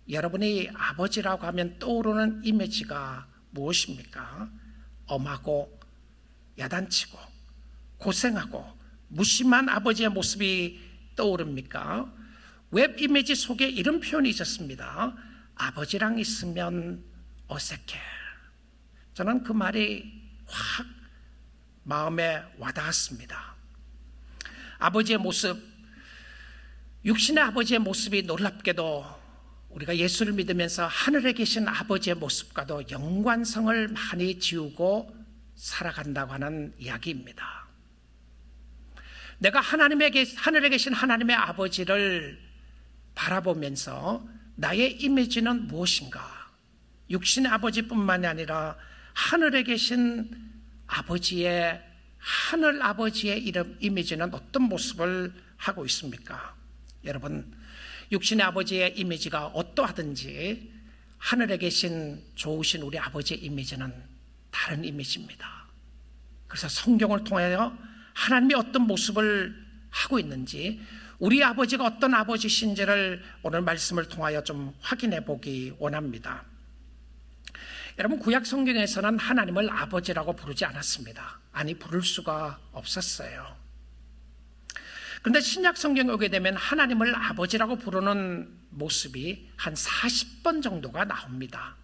여러분이 아버지라고 하면 떠오르는 이미지가 무엇입니까? 엄하고 야단치고 고생하고 무심한 아버지의 모습이 떠오릅니까? 웹 이미지 속에 이런 표현이 있었습니다. 아버지랑 있으면 어색해. 저는 그 말이 확 마음에 와닿았습니다. 아버지의 모습, 육신의 아버지의 모습이 놀랍게도 우리가 예수를 믿으면서 하늘에 계신 아버지의 모습과도 연관성을 많이 지우고 살아간다고 하는 이야기입니다. 내가 하늘에 계신 하나님의 아버지를 바라보면서 나의 이미지는 무엇인가? 육신의 아버지뿐만이 아니라 하늘에 계신 아버지의, 하늘 아버지의 이미지는 어떤 모습을 하고 있습니까? 여러분, 육신의 아버지의 이미지가 어떠하든지 하늘에 계신 좋으신 우리 아버지의 이미지는 다른 이미지입니다. 그래서 성경을 통하여 하나님이 어떤 모습을 하고 있는지, 우리 아버지가 어떤 아버지신지를 오늘 말씀을 통하여 좀 확인해 보기 원합니다. 여러분, 구약 성경에서는 하나님을 아버지라고 부르지 않았습니다. 아니, 부를 수가 없었어요. 그런데 신약 성경에 오게 되면 하나님을 아버지라고 부르는 모습이 한 40번 정도가 나옵니다.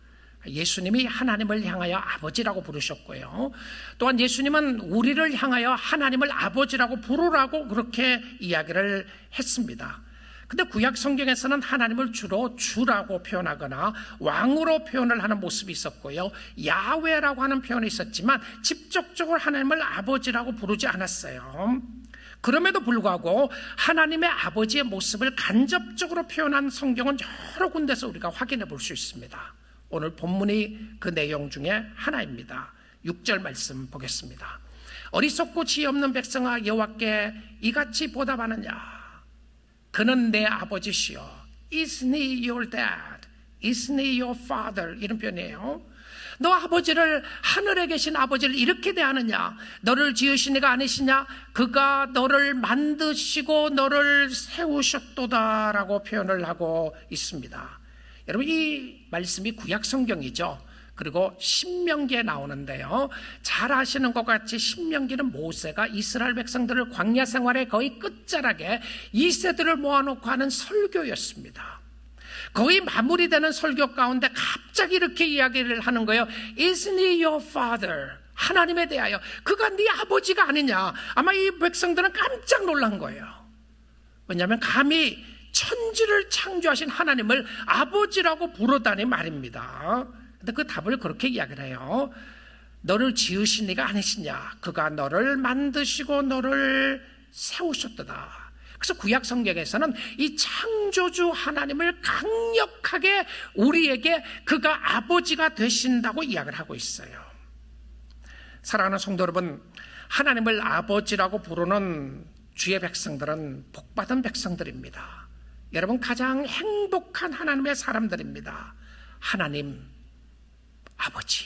예수님이 하나님을 향하여 아버지라고 부르셨고요. 또한 예수님은 우리를 향하여 하나님을 아버지라고 부르라고 그렇게 이야기를 했습니다. 근데 구약 성경에서는 하나님을 주로 주라고 표현하거나 왕으로 표현을 하는 모습이 있었고요. 야훼라고 하는 표현이 있었지만 직접적으로 하나님을 아버지라고 부르지 않았어요. 그럼에도 불구하고 하나님의 아버지의 모습을 간접적으로 표현한 성경은 여러 군데서 우리가 확인해 볼 수 있습니다. 오늘 본문이 그 내용 중에 하나입니다. 6절 말씀 보겠습니다. 어리석고 지혜 없는 백성아, 여호와께 이같이 보답하느냐? 그는 내 아버지시여. Isn't he your dad? Isn't he your father? 이런 표현이에요. 너 아버지를, 하늘에 계신 아버지를 이렇게 대하느냐? 너를 지으신 이가 아니시냐? 그가 너를 만드시고 너를 세우셨도다라고 표현을 하고 있습니다. 여러분, 이 말씀이 구약 성경이죠. 그리고 신명기에 나오는데요, 잘 아시는 것 같이 신명기는 모세가 이스라엘 백성들을 광야 생활의 거의 끝자락에 2세들을 모아놓고 하는 설교였습니다. 거의 마무리되는 설교 가운데 갑자기 이렇게 이야기를 하는 거예요. Isn't he your father? 하나님에 대하여 그가 네 아버지가 아니냐? 아마 이 백성들은 깜짝 놀란 거예요. 왜냐하면 감히 천지를 창조하신 하나님을 아버지라고 부르다니 말입니다. 근데 그 답을 그렇게 이야기를 해요. 너를 지으신 이가 아니시냐? 그가 너를 만드시고 너를 세우셨도다. 그래서 구약 성경에서는 이 창조주 하나님을 강력하게 우리에게 그가 아버지가 되신다고 이야기를 하고 있어요. 사랑하는 성도 여러분, 하나님을 아버지라고 부르는 주의 백성들은 복받은 백성들입니다. 여러분, 가장 행복한 하나님의 사람들입니다. 하나님 아버지.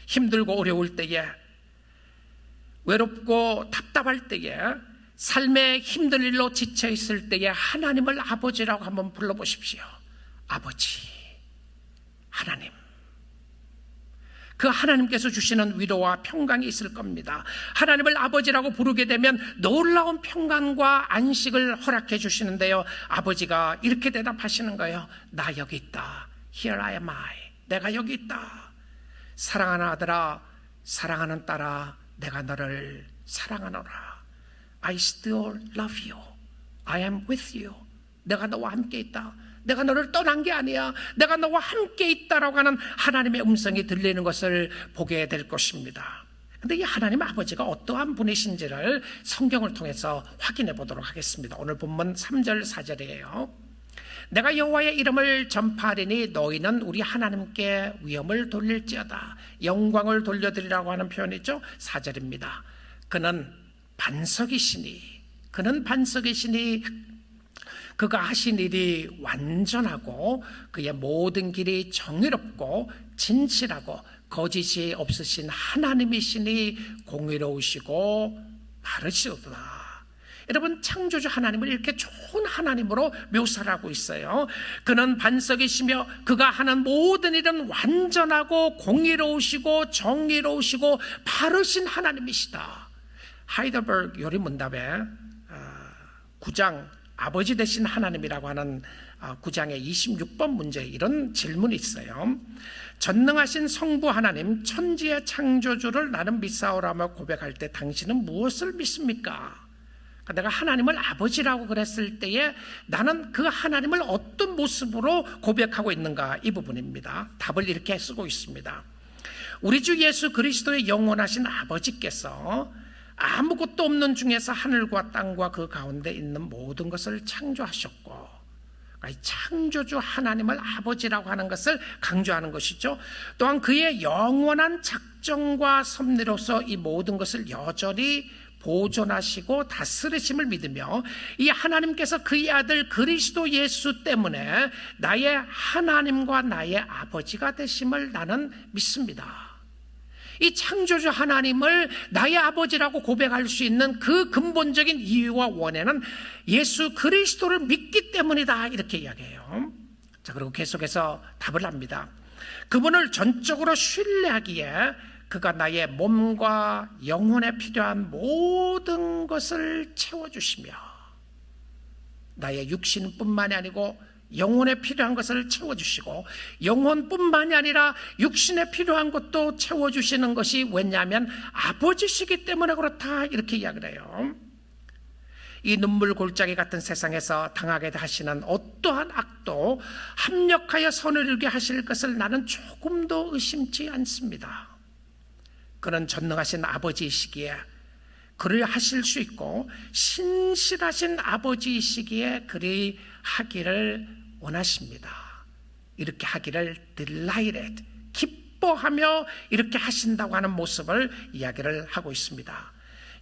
힘들고 어려울 때에, 외롭고 답답할 때에, 삶의 힘든 일로 지쳐 있을 때에 하나님을 아버지라고 한번 불러보십시오. 아버지, 하나님. 그 하나님께서 주시는 위로와 평강이 있을 겁니다. 하나님을 아버지라고 부르게 되면 놀라운 평강과 안식을 허락해 주시는데요, 아버지가 이렇게 대답하시는 거예요. 나 여기 있다. Here I am I. 내가 여기 있다. 사랑하는 아들아, 사랑하는 딸아, 내가 너를 사랑하노라. I still love you. I am with you. 내가 너와 함께 있다. 내가 너를 떠난 게 아니야. 내가 너와 함께 있다라고 하는 하나님의 음성이 들리는 것을 보게 될 것입니다. 그런데 이 하나님 아버지가 어떠한 분이신지를 성경을 통해서 확인해 보도록 하겠습니다. 오늘 본문 3절 4절이에요. 내가 여호와의 이름을 전파하리니 너희는 우리 하나님께 위엄을 돌릴지어다. 영광을 돌려드리라고 하는 표현이죠. 4절입니다. 그는 반석이시니 그가 하신 일이 완전하고 그의 모든 길이 정의롭고 진실하고 거짓이 없으신 하나님이시니 공의로우시고 바르시도다. 여러분, 창조주 하나님을 이렇게 좋은 하나님으로 묘사를 하고 있어요. 그는 반석이시며 그가 하는 모든 일은 완전하고 공의로우시고 정의로우시고 바르신 하나님이시다. 하이델베르그 요리문답에 9장 아버지 되신 하나님이라고 하는 9장의 26번 문제에 이런 질문이 있어요. 전능하신 성부 하나님 천지의 창조주를 나는 믿사오라며 고백할 때 당신은 무엇을 믿습니까? 내가 하나님을 아버지라고 그랬을 때에 나는 그 하나님을 어떤 모습으로 고백하고 있는가, 이 부분입니다. 답을 이렇게 쓰고 있습니다. 우리 주 예수 그리스도의 영원하신 아버지께서 아무것도 없는 중에서 하늘과 땅과 그 가운데 있는 모든 것을 창조하셨고, 창조주 하나님을 아버지라고 하는 것을 강조하는 것이죠. 또한 그의 영원한 작정과 섭리로서 이 모든 것을 여전히 보존하시고 다스리심을 믿으며, 이 하나님께서 그의 아들 그리스도 예수 때문에 나의 하나님과 나의 아버지가 되심을 나는 믿습니다. 이 창조주 하나님을 나의 아버지라고 고백할 수 있는 그 근본적인 이유와 원인은 예수 그리스도를 믿기 때문이다, 이렇게 이야기해요. 자, 그리고 계속해서 답을 합니다. 그분을 전적으로 신뢰하기에 그가 나의 몸과 영혼에 필요한 모든 것을 채워주시며, 나의 육신뿐만이 아니고 영혼에 필요한 것을 채워주시고, 영혼뿐만이 아니라 육신에 필요한 것도 채워주시는 것이 왜냐하면 아버지시기 때문에 그렇다, 이렇게 이야기를 해요. 이 눈물 골짜기 같은 세상에서 당하게 하시는 어떠한 악도 합력하여 선을 이루게 하실 것을 나는 조금도 의심치 않습니다. 그는 전능하신 아버지이시기에 그리 하실 수 있고, 신실하신 아버지이시기에 그리 하기를 원하십니다. 이렇게 하기를 delighted, 기뻐하며 이렇게 하신다고 하는 모습을 이야기를 하고 있습니다.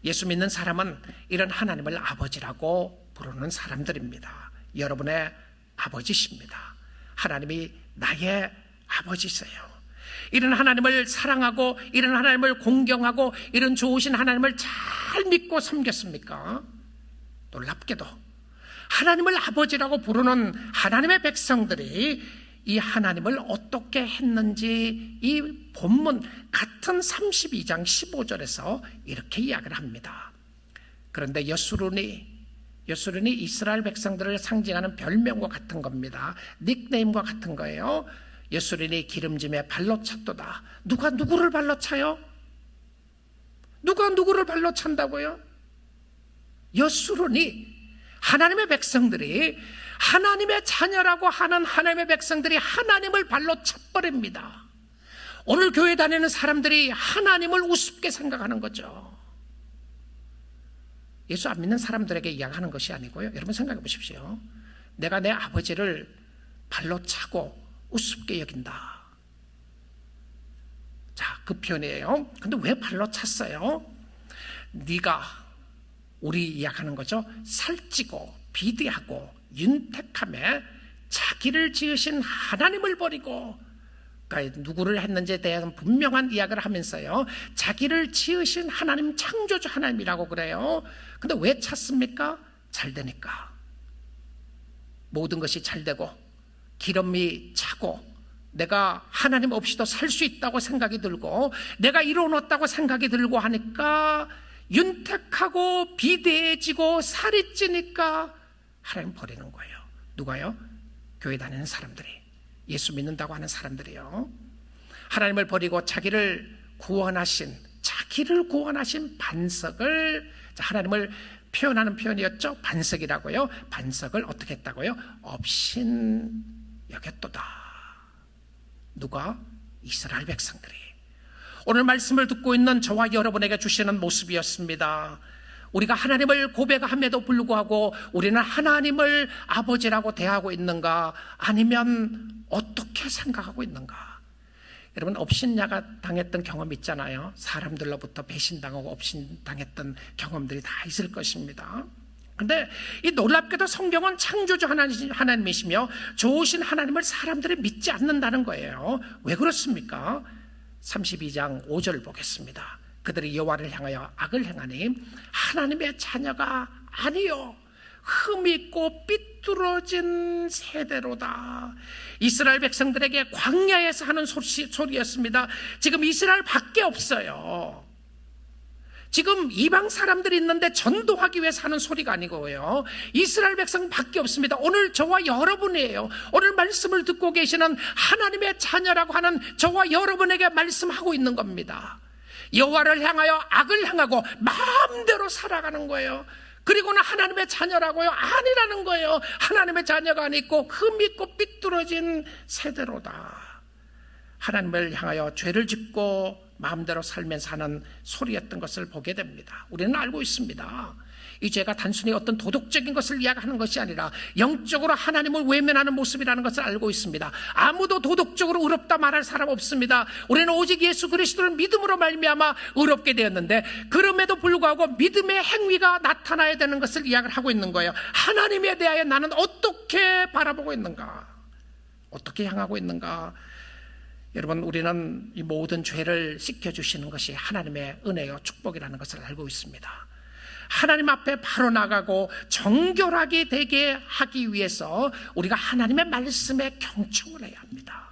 예수 믿는 사람은 이런 하나님을 아버지라고 부르는 사람들입니다. 여러분의 아버지십니다. 하나님이 나의 아버지세요. 이런 하나님을 사랑하고 이런 하나님을 공경하고 이런 좋으신 하나님을 잘 믿고 섬겼습니까? 놀랍게도 하나님을 아버지라고 부르는 하나님의 백성들이 이 하나님을 어떻게 했는지 이 본문 같은 32장 15절에서 이렇게 이야기를 합니다. 그런데 여수론이 이스라엘 백성들을 상징하는 별명과 같은 겁니다. 닉네임과 같은 거예요. 여수론이 기름짐에 발로 찼도다. 누가 누구를 발로 차요? 누가 누구를 발로 찬다고요? 여수론이, 하나님의 백성들이, 하나님의 자녀라고 하는 하나님의 백성들이 하나님을 발로 차버립니다. 오늘 교회 다니는 사람들이 하나님을 우습게 생각하는 거죠. 예수 안 믿는 사람들에게 이야기하는 것이 아니고요. 여러분 생각해 보십시오. 내가 내 아버지를 발로 차고 우습게 여긴다. 자, 그 표현이에요. 근데 왜 발로 찼어요? 네가, 우리 이야기하는 거죠. 살찌고 비대하고 윤택함에 자기를 지으신 하나님을 버리고, 그러니까 누구를 했는지에 대한 분명한 이야기를 하면서요, 자기를 지으신 하나님, 창조주 하나님이라고 그래요. 근데 왜 찾습니까? 잘 되니까. 모든 것이 잘 되고 기름이 차고 내가 하나님 없이도 살 수 있다고 생각이 들고 내가 이뤄놓았다고 생각이 들고 하니까, 윤택하고 비대해지고 살이 찌니까 하나님 버리는 거예요. 누가요? 교회 다니는 사람들이, 예수 믿는다고 하는 사람들이요. 하나님을 버리고 자기를 구원하신 반석을, 하나님을 표현하는 표현이었죠. 반석이라고요. 반석을 어떻게 했다고요? 업신 여겼도다. 누가? 이스라엘 백성들이. 오늘 말씀을 듣고 있는 저와 여러분에게 주시는 모습이었습니다. 우리가 하나님을 고백함에도 불구하고 우리는 하나님을 아버지라고 대하고 있는가, 아니면 어떻게 생각하고 있는가? 여러분, 업신야가 당했던 경험 있잖아요. 사람들로부터 배신당하고 업신당했던 경험들이 다 있을 것입니다. 근데 이 놀랍게도 성경은 창조주 하나님이시며 좋으신 하나님을 사람들이 믿지 않는다는 거예요. 왜 그렇습니까? 32장 5절 보겠습니다. 그들이 여호와를 향하여 악을 행하니 하나님의 자녀가 아니요, 흠이 있고 삐뚤어진 세대로다. 이스라엘 백성들에게 광야에서 하는 소리였습니다. 지금 이스라엘 밖에 없어요. 지금 이방 사람들이 있는데 전도하기 위해서 하는 소리가 아니고요, 이스라엘 백성 밖에 없습니다. 오늘 저와 여러분이에요. 오늘 말씀을 듣고 계시는 하나님의 자녀라고 하는 저와 여러분에게 말씀하고 있는 겁니다. 여호와를 향하여 악을 행하고 마음대로 살아가는 거예요. 그리고는 하나님의 자녀라고요? 아니라는 거예요. 하나님의 자녀가 아니고 흠 있고 삐뚤어진 세대로다. 하나님을 향하여 죄를 짓고 마음대로 살면서 하는 소리였던 것을 보게 됩니다. 우리는 알고 있습니다. 이 죄가 단순히 어떤 도덕적인 것을 이야기하는 것이 아니라 영적으로 하나님을 외면하는 모습이라는 것을 알고 있습니다. 아무도 도덕적으로 의롭다 말할 사람 없습니다. 우리는 오직 예수 그리스도를 믿음으로 말미암아 의롭게 되었는데, 그럼에도 불구하고 믿음의 행위가 나타나야 되는 것을 이야기를 하고 있는 거예요. 하나님에 대하여 나는 어떻게 바라보고 있는가, 어떻게 향하고 있는가. 여러분, 우리는 이 모든 죄를 씻겨주시는 것이 하나님의 은혜요 축복이라는 것을 알고 있습니다. 하나님 앞에 바로 나가고 정결하게 되게 하기 위해서 우리가 하나님의 말씀에 경청을 해야 합니다.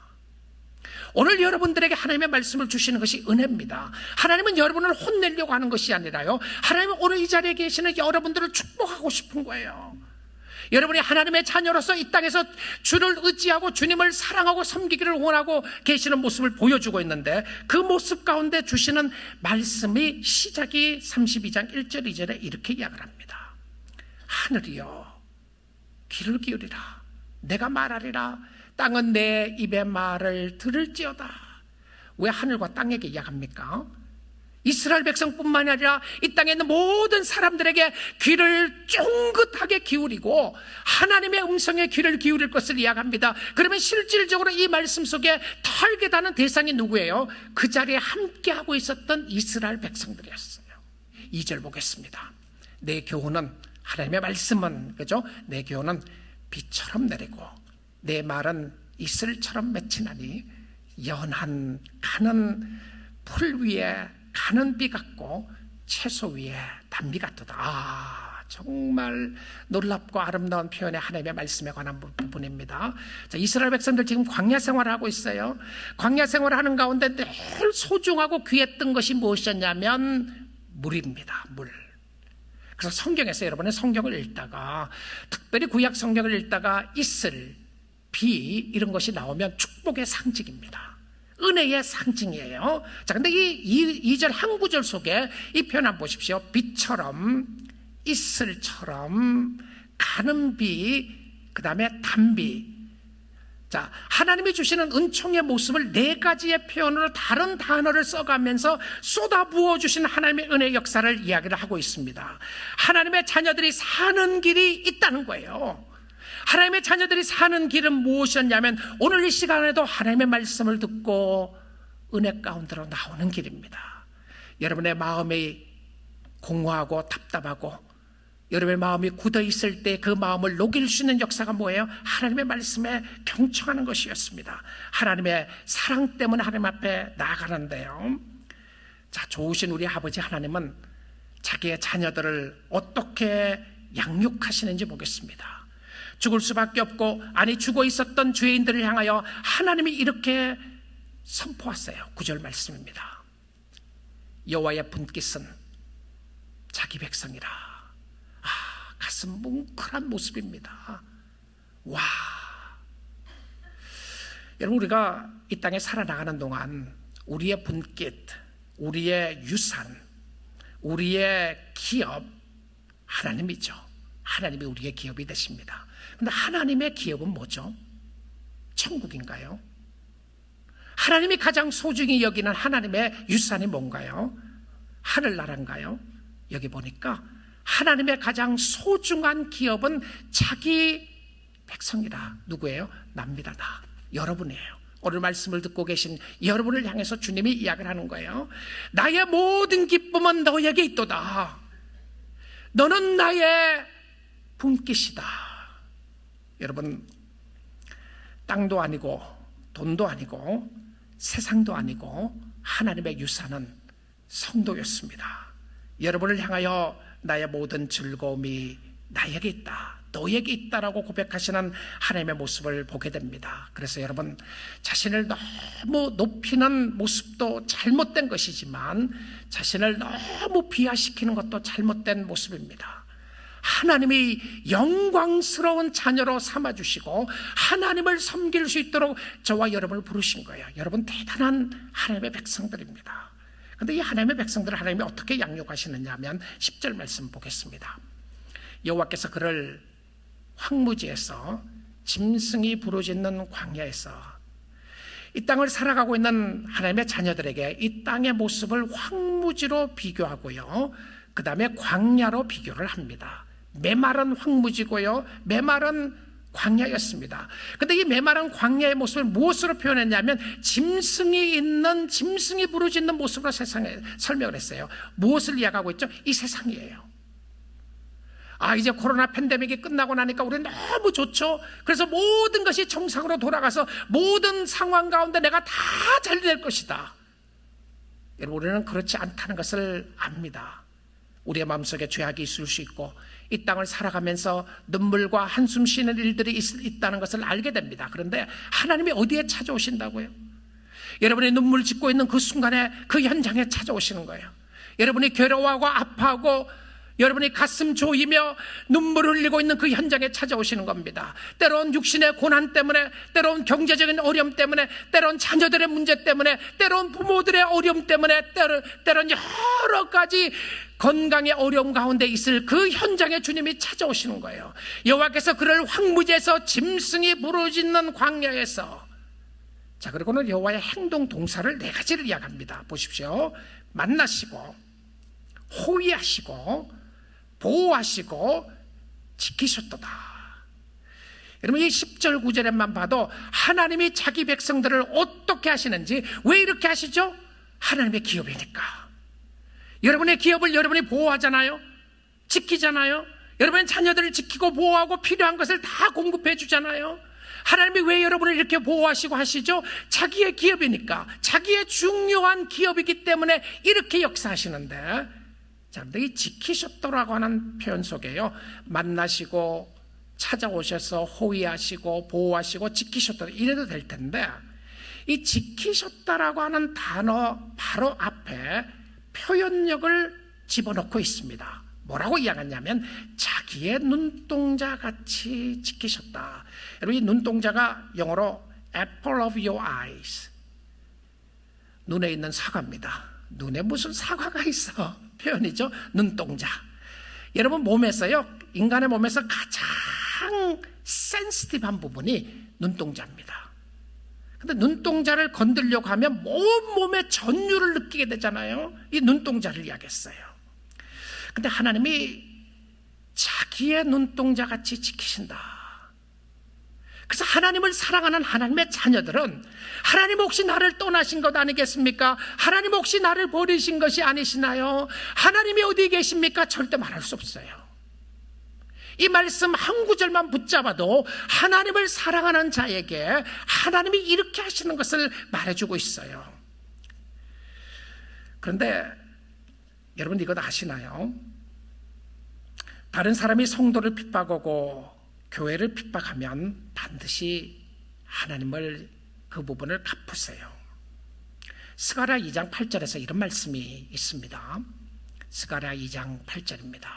오늘 여러분들에게 하나님의 말씀을 주시는 것이 은혜입니다. 하나님은 여러분을 혼내려고 하는 것이 아니라요, 하나님은 오늘 이 자리에 계시는 여러분들을 축복하고 싶은 거예요. 여러분이 하나님의 자녀로서 이 땅에서 주를 의지하고 주님을 사랑하고 섬기기를 원하고 계시는 모습을 보여주고 있는데, 그 모습 가운데 주시는 말씀이 시작이 32장 1절 2절에 이렇게 이야기를 합니다. 하늘이여 귀를 기울이라, 내가 말하리라. 땅은 내 입의 말을 들을지어다. 왜 하늘과 땅에게 이야기합니까? 이스라엘 백성뿐만이 아니라 이 땅에 있는 모든 사람들에게 귀를 쫑긋하게 기울이고 하나님의 음성에 귀를 기울일 것을 이야기합니다. 그러면 실질적으로 이 말씀 속에 타겟하는 대상이 누구예요? 그 자리에 함께하고 있었던 이스라엘 백성들이었어요. 2절 보겠습니다. 내 교훈은, 하나님의 말씀은, 그죠? 내 교훈은 비처럼 내리고 내 말은 이슬처럼 맺히나니 연한 가는 풀 위에 가는 비 같고 채소 위에 단비 같도다. 정말 놀랍고 아름다운 표현의 하나님의 말씀에 관한 부분입니다. 자, 이스라엘 백성들 지금 광야 생활을 하고 있어요. 광야 생활을 하는 가운데 늘 소중하고 귀했던 것이 무엇이었냐면 물입니다. 물. 그래서 성경에서, 여러분의 성경을 읽다가, 특별히 구약 성경을 읽다가 이슬, 비 이런 것이 나오면 축복의 상징입니다. 은혜의 상징이에요. 자, 근데 이 2절 한 구절 속에 이 표현 한번 보십시오. 비처럼, 이슬처럼, 가는 비, 그 다음에 단비. 자, 하나님이 주시는 은총의 모습을 네 가지의 표현으로 다른 단어를 써가면서 쏟아부어 주신 하나님의 은혜의 역사를 이야기를 하고 있습니다. 하나님의 자녀들이 사는 길이 있다는 거예요. 하나님의 자녀들이 사는 길은 무엇이었냐면 오늘 이 시간에도 하나님의 말씀을 듣고 은혜 가운데로 나오는 길입니다. 여러분의 마음이 공허하고 답답하고 여러분의 마음이 굳어 있을 때 그 마음을 녹일 수 있는 역사가 뭐예요? 하나님의 말씀에 경청하는 것이었습니다. 하나님의 사랑 때문에 하나님 앞에 나아가는데요. 자, 좋으신 우리 아버지 하나님은 자기의 자녀들을 어떻게 양육하시는지 보겠습니다. 죽을 수밖에 없고, 아니 죽어 있었던 죄인들을 향하여 하나님이 이렇게 선포하세요. 9절 말씀입니다. 여호와의 분깃은 자기 백성이라. 가슴 뭉클한 모습입니다. 와, 여러분, 우리가 이 땅에 살아나가는 동안 우리의 분깃, 우리의 유산, 우리의 기업, 하나님이죠. 하나님이 우리의 기업이 되십니다. 근데 하나님의 기업은 뭐죠? 천국인가요? 하나님이 가장 소중히 여기는 하나님의 유산이 뭔가요? 하늘나라인가요? 여기 보니까 하나님의 가장 소중한 기업은 자기 백성이라. 누구예요? 납니다. 나, 여러분이에요. 오늘 말씀을 듣고 계신 여러분을 향해서 주님이 이야기를 하는 거예요. 나의 모든 기쁨은 너에게 있도다. 너는 나의 분깃이다. 여러분, 땅도 아니고 돈도 아니고 세상도 아니고 하나님의 유산은 성도였습니다. 여러분을 향하여 나의 모든 즐거움이 나에게 있다, 너에게 있다라고 고백하시는 하나님의 모습을 보게 됩니다. 그래서 여러분, 자신을 너무 높이는 모습도 잘못된 것이지만 자신을 너무 비하시키는 것도 잘못된 모습입니다. 하나님이 영광스러운 자녀로 삼아주시고 하나님을 섬길 수 있도록 저와 여러분을 부르신 거예요. 여러분, 대단한 하나님의 백성들입니다. 그런데 이 하나님의 백성들을 하나님이 어떻게 양육하시느냐 하면 10절 말씀 보겠습니다. 여호와께서 그를 황무지에서 짐승이 부르짖는 광야에서, 이 땅을 살아가고 있는 하나님의 자녀들에게 이 땅의 모습을 황무지로 비교하고요, 그 다음에 광야로 비교를 합니다. 메마른 황무지고요, 메마른 광야였습니다. 그런데 이 메마른 광야의 모습을 무엇으로 표현했냐면 짐승이 부르짖는 모습으로 세상에 설명을 했어요. 무엇을 이야기하고 있죠? 이 세상이에요. 이제 코로나 팬데믹이 끝나고 나니까 우리 너무 좋죠. 그래서 모든 것이 정상으로 돌아가서 모든 상황 가운데 내가 다 잘 될 것이다. 여러분, 우리는 그렇지 않다는 것을 압니다. 우리의 마음속에 죄악이 있을 수 있고 이 땅을 살아가면서 눈물과 한숨 쉬는 일들이 있다는 것을 알게 됩니다. 그런데 하나님이 어디에 찾아오신다고요? 여러분이 눈물 짓고 있는 그 순간에 그 현장에 찾아오시는 거예요. 여러분이 괴로워하고 아파하고 여러분이 가슴 조이며 눈물 흘리고 있는 그 현장에 찾아오시는 겁니다. 때론 육신의 고난 때문에, 때론 경제적인 어려움 때문에, 때론 자녀들의 문제 때문에, 때론 부모들의 어려움 때문에, 때론 여러 가지 건강의 어려움 가운데 있을 그 현장에 주님이 찾아오시는 거예요. 여호와께서 그를 황무지에서 짐승이 부르짖는 광야에서. 자, 그리고는 여호와의 행동 동사를 4가지를 이야기합니다. 보십시오. 만나시고, 호위하시고, 보호하시고, 지키셨도다. 여러분, 이 10절 9절에만 봐도 하나님이 자기 백성들을 어떻게 하시는지, 왜 이렇게 하시죠? 하나님의 기업이니까. 여러분의 기업을 여러분이 보호하잖아요, 지키잖아요. 여러분의 자녀들을 지키고 보호하고 필요한 것을 다 공급해 주잖아요. 하나님이 왜 여러분을 이렇게 보호하시고 하시죠? 자기의 기업이니까, 자기의 중요한 기업이기 때문에 이렇게 역사하시는데, 자, 근데 이 지키셨더라고 하는 표현 속에요, 만나시고 찾아오셔서 호위하시고 보호하시고 지키셨더라, 이래도 될 텐데, 이 지키셨다라고 하는 단어 바로 앞에 표현력을 집어넣고 있습니다. 뭐라고 이야기하냐면 자기의 눈동자 같이 지키셨다. 여러분, 이 눈동자가 영어로 apple of your eyes, 눈에 있는 사과입니다. 눈에 무슨 사과가 있어? 표현이죠. 눈동자. 여러분, 몸에서요, 인간의 몸에서 가장 센시티브한 부분이 눈동자입니다. 근데 눈동자를 건들려고 하면 몸에 전율을 느끼게 되잖아요. 이 눈동자를 이야기했어요. 근데 하나님이 자기의 눈동자 같이 지키신다. 그래서 하나님을 사랑하는 하나님의 자녀들은, 하나님 혹시 나를 떠나신 것 아니겠습니까? 하나님 혹시 나를 버리신 것이 아니시나요? 하나님이 어디 계십니까? 절대 말할 수 없어요. 이 말씀 한 구절만 붙잡아도 하나님을 사랑하는 자에게 하나님이 이렇게 하시는 것을 말해주고 있어요. 그런데 여러분, 이거 아시나요? 다른 사람이 성도를 핍박하고 교회를 핍박하면 반드시 하나님을 그 부분을 갚으세요. 스가랴 2장 8절에서 이런 말씀이 있습니다. 스가랴 2장 8절입니다.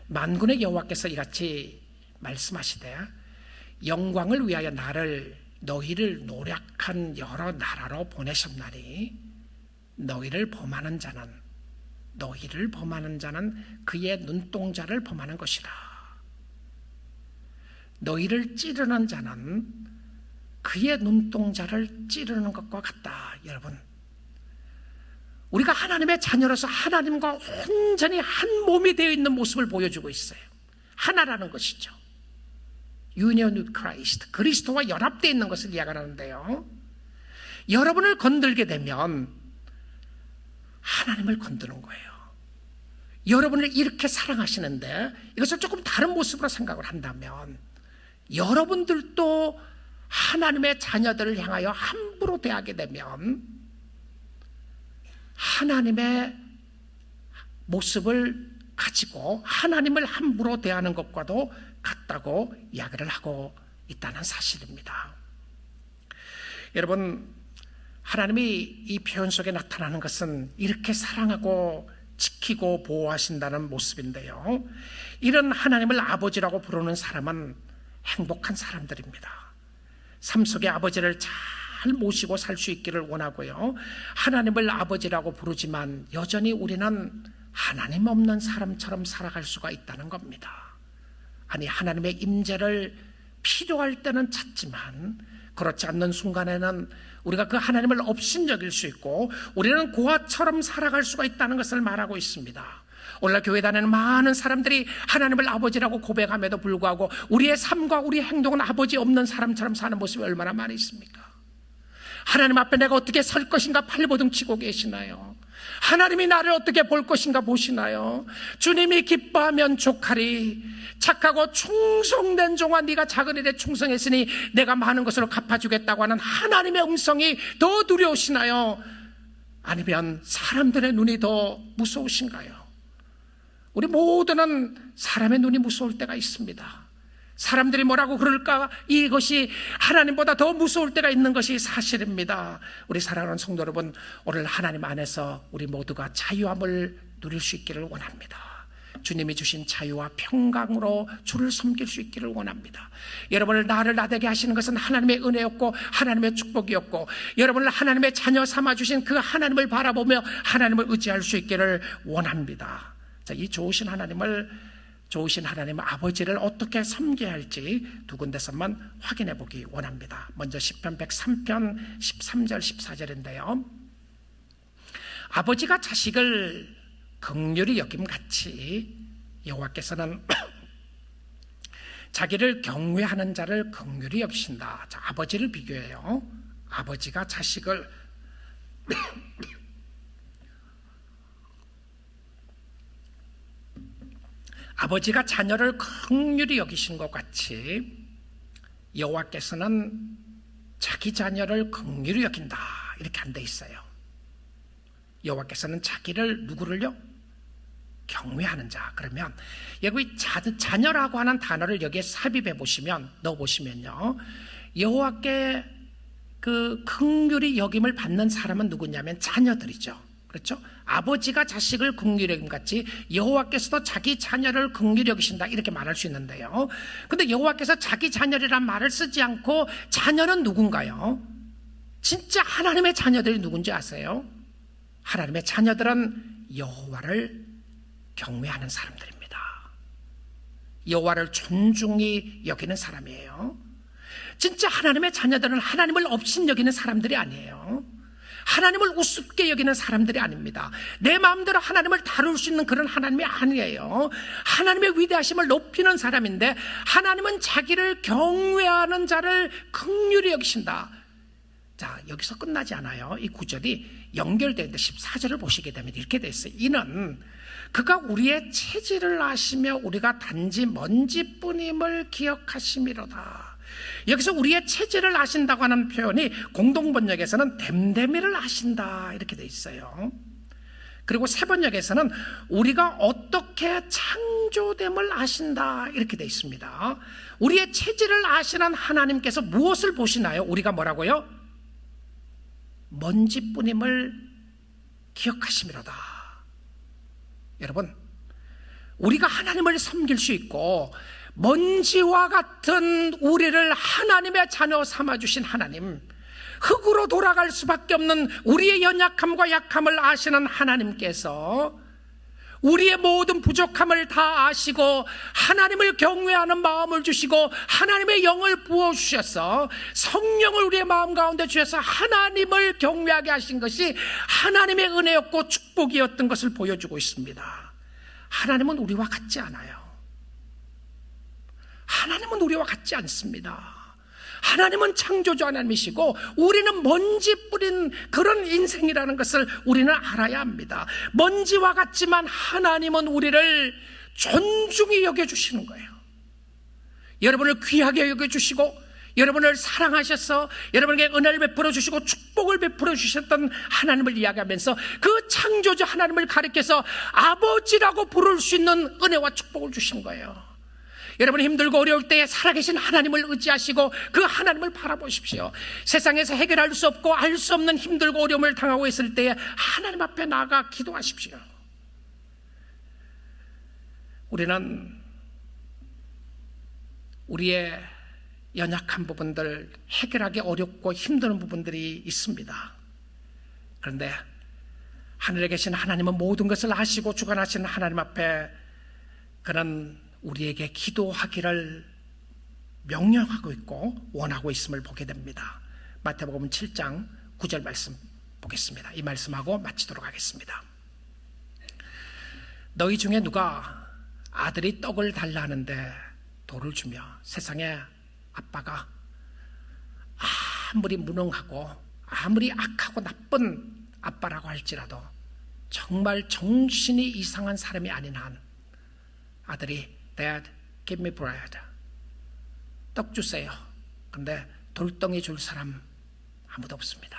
만군의 여호와께서 이같이 말씀하시되, 영광을 위하여 너희를 노력한 여러 나라로 보내셨나니 너희를 범하는 자는 그의 눈동자를 범하는 것이라. 너희를 찌르는 자는 그의 눈동자를 찌르는 것과 같다. 여러분, 우리가 하나님의 자녀로서 하나님과 온전히 한 몸이 되어 있는 모습을 보여주고 있어요. 하나라는 것이죠. Union with Christ, 그리스도와 연합되어 있는 것을 이야기하는데요, 여러분을 건들게 되면 하나님을 건드는 거예요. 여러분을 이렇게 사랑하시는데 이것을 조금 다른 모습으로 생각을 한다면, 여러분들도 하나님의 자녀들을 향하여 함부로 대하게 되면 하나님의 모습을 가지고 하나님을 함부로 대하는 것과도 같다고 이야기를 하고 있다는 사실입니다. 여러분, 하나님이 이 표현 속에 나타나는 것은 이렇게 사랑하고 지키고 보호하신다는 모습인데요, 이런 하나님을 아버지라고 부르는 사람은 행복한 사람들입니다. 삶 속에 아버지를 잘 모시고 살 수 있기를 원하고요, 하나님을 아버지라고 부르지만 여전히 우리는 하나님 없는 사람처럼 살아갈 수가 있다는 겁니다. 아니, 하나님의 임재를 필요할 때는 찾지만 그렇지 않는 순간에는 우리가 그 하나님을 업신여길 수 있고 우리는 고아처럼 살아갈 수가 있다는 것을 말하고 있습니다. 오늘날 교회 다니는 많은 사람들이 하나님을 아버지라고 고백함에도 불구하고 우리의 삶과 우리의 행동은 아버지 없는 사람처럼 사는 모습이 얼마나 많이 있습니까? 하나님 앞에 내가 어떻게 설 것인가 팔보등 치고 계시나요? 하나님이 나를 어떻게 볼 것인가 보시나요? 주님이 기뻐하면 족하리. 착하고 충성된 종아, 네가 작은 일에 충성했으니 내가 많은 것으로 갚아주겠다고 하는 하나님의 음성이 더 두려우시나요? 아니면 사람들의 눈이 더 무서우신가요? 우리 모두는 사람의 눈이 무서울 때가 있습니다. 사람들이 뭐라고 그럴까, 이것이 하나님보다 더 무서울 때가 있는 것이 사실입니다. 우리 사랑하는 성도 여러분, 오늘 하나님 안에서 우리 모두가 자유함을 누릴 수 있기를 원합니다. 주님이 주신 자유와 평강으로 주를 섬길 수 있기를 원합니다. 여러분을 나를 나되게 하시는 것은 하나님의 은혜였고 하나님의 축복이었고, 여러분을 하나님의 자녀 삼아주신 그 하나님을 바라보며 하나님을 의지할 수 있기를 원합니다. 자, 이 좋으신 하나님 아버지를 어떻게 섬겨야 할지 두 군데서만 확인해 보기 원합니다. 먼저 시편 103편 13절 14절인데요, 아버지가 자식을 긍휼히 여김같이 여호와께서는 자기를 경외하는 자를 긍휼히 여기신다. 자, 아버지를 비교해요. 아버지가 자식을 아버지가 자녀를 긍휼히 여기신 것 같이 여호와께서는 자기 자녀를 긍휼히 여긴다, 이렇게 안 돼 있어요. 여호와께서는 자기를, 누구를요? 경외하는 자. 그러면 여기 자녀라고 하는 단어를 여기에 삽입해 보시면, 넣어 보시면요, 여호와께 그 긍휼히 여김을 받는 사람은 누구냐면 자녀들이죠. 그렇죠? 아버지가 자식을 긍휼히 여김같이 여호와께서도 자기 자녀를 긍휼히 여기신다, 이렇게 말할 수 있는데요, 근데 여호와께서 자기 자녀라는 말을 쓰지 않고 자녀는 누군가요? 진짜 하나님의 자녀들이 누군지 아세요? 하나님의 자녀들은 여호와를 경외하는 사람들입니다. 여호와를 존중히 여기는 사람이에요. 진짜 하나님의 자녀들은 하나님을 업신여기는 사람들이 아니에요. 하나님을 우습게 여기는 사람들이 아닙니다. 내 마음대로 하나님을 다룰 수 있는 그런 하나님이 아니에요. 하나님의 위대하심을 높이는 사람인데, 하나님은 자기를 경외하는 자를 긍휼히 여기신다. 자, 여기서 끝나지 않아요. 이 구절이 연결되는데 14절을 보시게 되면 이렇게 돼 있어요. 이는 그가 우리의 체질을 아시며 우리가 단지 먼지뿐임을 기억하심이로다. 여기서 우리의 체질을 아신다고 하는 표현이 공동번역에서는 됨됨이를 아신다, 이렇게 돼 있어요. 그리고 세번역에서는 우리가 어떻게 창조됨을 아신다, 이렇게 돼 있습니다. 우리의 체질을 아시는 하나님께서 무엇을 보시나요? 우리가 뭐라고요? 먼지뿐임을 기억하심이로다. 여러분, 우리가 하나님을 섬길 수 있고 먼지와 같은 우리를 하나님의 자녀 삼아주신 하나님, 흙으로 돌아갈 수밖에 없는 우리의 연약함과 약함을 아시는 하나님께서 우리의 모든 부족함을 다 아시고 하나님을 경외하는 마음을 주시고 하나님의 영을 부어주셔서 성령을 우리의 마음 가운데 주셔서 하나님을 경외하게 하신 것이 하나님의 은혜였고 축복이었던 것을 보여주고 있습니다. 하나님은 우리와 같지 않아요. 하나님은 우리와 같지 않습니다. 하나님은 창조주 하나님이시고 우리는 먼지 뿌린 그런 인생이라는 것을 우리는 알아야 합니다. 먼지와 같지만 하나님은 우리를 존중히 여겨주시는 거예요. 여러분을 귀하게 여겨주시고 여러분을 사랑하셔서 여러분에게 은혜를 베풀어 주시고 축복을 베풀어 주셨던 하나님을 이야기하면서 그 창조주 하나님을 가리켜서 아버지라고 부를 수 있는 은혜와 축복을 주신 거예요. 여러분 힘들고 어려울 때에 살아계신 하나님을 의지하시고 그 하나님을 바라보십시오. 세상에서 해결할 수 없고 알 수 없는 힘들고 어려움을 당하고 있을 때에 하나님 앞에 나아가 기도하십시오. 우리는 우리의 연약한 부분들, 해결하기 어렵고 힘든 부분들이 있습니다. 그런데 하늘에 계신 하나님은 모든 것을 아시고 주관하시는 하나님 앞에 그는 우리에게 기도하기를 명령하고 있고 원하고 있음을 보게 됩니다. 마태복음 7장 9절 말씀 보겠습니다. 이 말씀하고 마치도록 하겠습니다. 너희 중에 누가 아들이 떡을 달라 하는데 돌을 주며, 세상에 아빠가 아무리 무능하고 아무리 악하고 나쁜 아빠라고 할지라도 정말 정신이 이상한 사람이 아닌 한 아들이 Dad, give me bread. 떡 주세요. 근데 돌덩이 줄 사람 아무도 없습니다.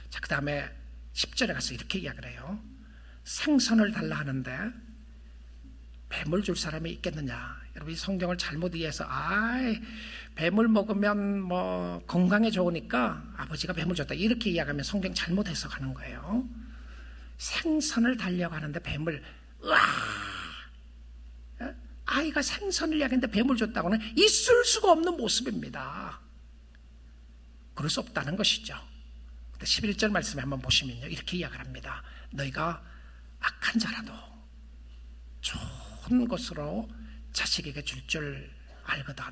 자, 그 다음에 10절에 가서 이렇게 이야기를 해요. 생선을 달라 하는데 뱀을 줄 사람이 있겠느냐. 여러분 이 성경을 잘못 이해해서 뱀을 먹으면 뭐 건강에 좋으니까 아버지가 뱀을 줬다 이렇게 이야기하면 성경 잘못 해석하는 거예요. 생선을 달려고 하는데 뱀을 아이가 생선을 이야기했는데 뱀을 줬다고는 있을 수가 없는 모습입니다. 그럴 수 없다는 것이죠. 11절 말씀에 한번 보시면요 이렇게 이야기를 합니다. 너희가 악한 자라도 좋은 것으로 자식에게 줄 줄 알거든.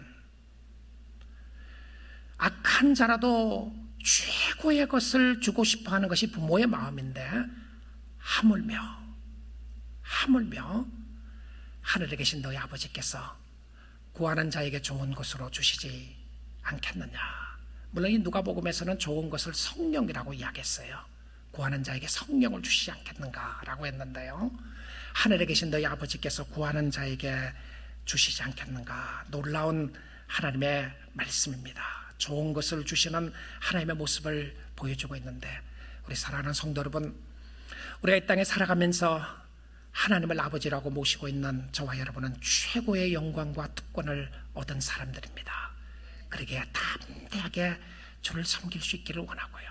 악한 자라도 최고의 것을 주고 싶어하는 것이 부모의 마음인데 하물며 하늘에 계신 너희 아버지께서 구하는 자에게 좋은 것으로 주시지 않겠느냐. 물론 이 누가복음에서는 좋은 것을 성령이라고 이야기했어요. 구하는 자에게 성령을 주시지 않겠는가라고 했는데요, 하늘에 계신 너희 아버지께서 구하는 자에게 주시지 않겠는가. 놀라운 하나님의 말씀입니다. 좋은 것을 주시는 하나님의 모습을 보여주고 있는데, 우리 사랑하는 성도 여러분, 우리가 이 땅에 살아가면서 하나님을 아버지라고 모시고 있는 저와 여러분은 최고의 영광과 특권을 얻은 사람들입니다. 그러기에 담대하게 주를 섬길 수 있기를 원하고요,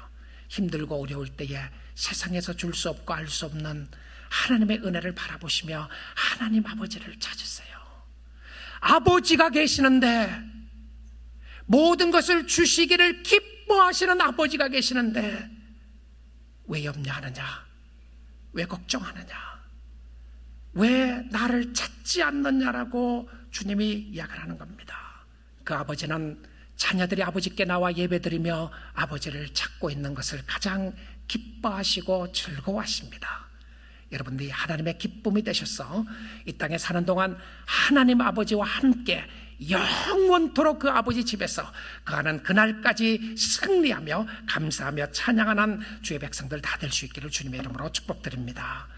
힘들고 어려울 때에 세상에서 줄 수 없고 알 수 없는 하나님의 은혜를 바라보시며 하나님 아버지를 찾으세요. 아버지가 계시는데, 모든 것을 주시기를 기뻐하시는 아버지가 계시는데 왜 염려하느냐, 왜 걱정하느냐, 왜 나를 찾지 않느냐라고 주님이 이야기를 하는 겁니다. 그 아버지는 자녀들이 아버지께 나와 예배드리며 아버지를 찾고 있는 것을 가장 기뻐하시고 즐거워하십니다. 여러분들이 하나님의 기쁨이 되셔서 이 땅에 사는 동안 하나님 아버지와 함께 영원토록 그 아버지 집에서 그하는 그날까지 승리하며 감사하며 찬양하는 주의 백성들 다 될 수 있기를 주님의 이름으로 축복드립니다.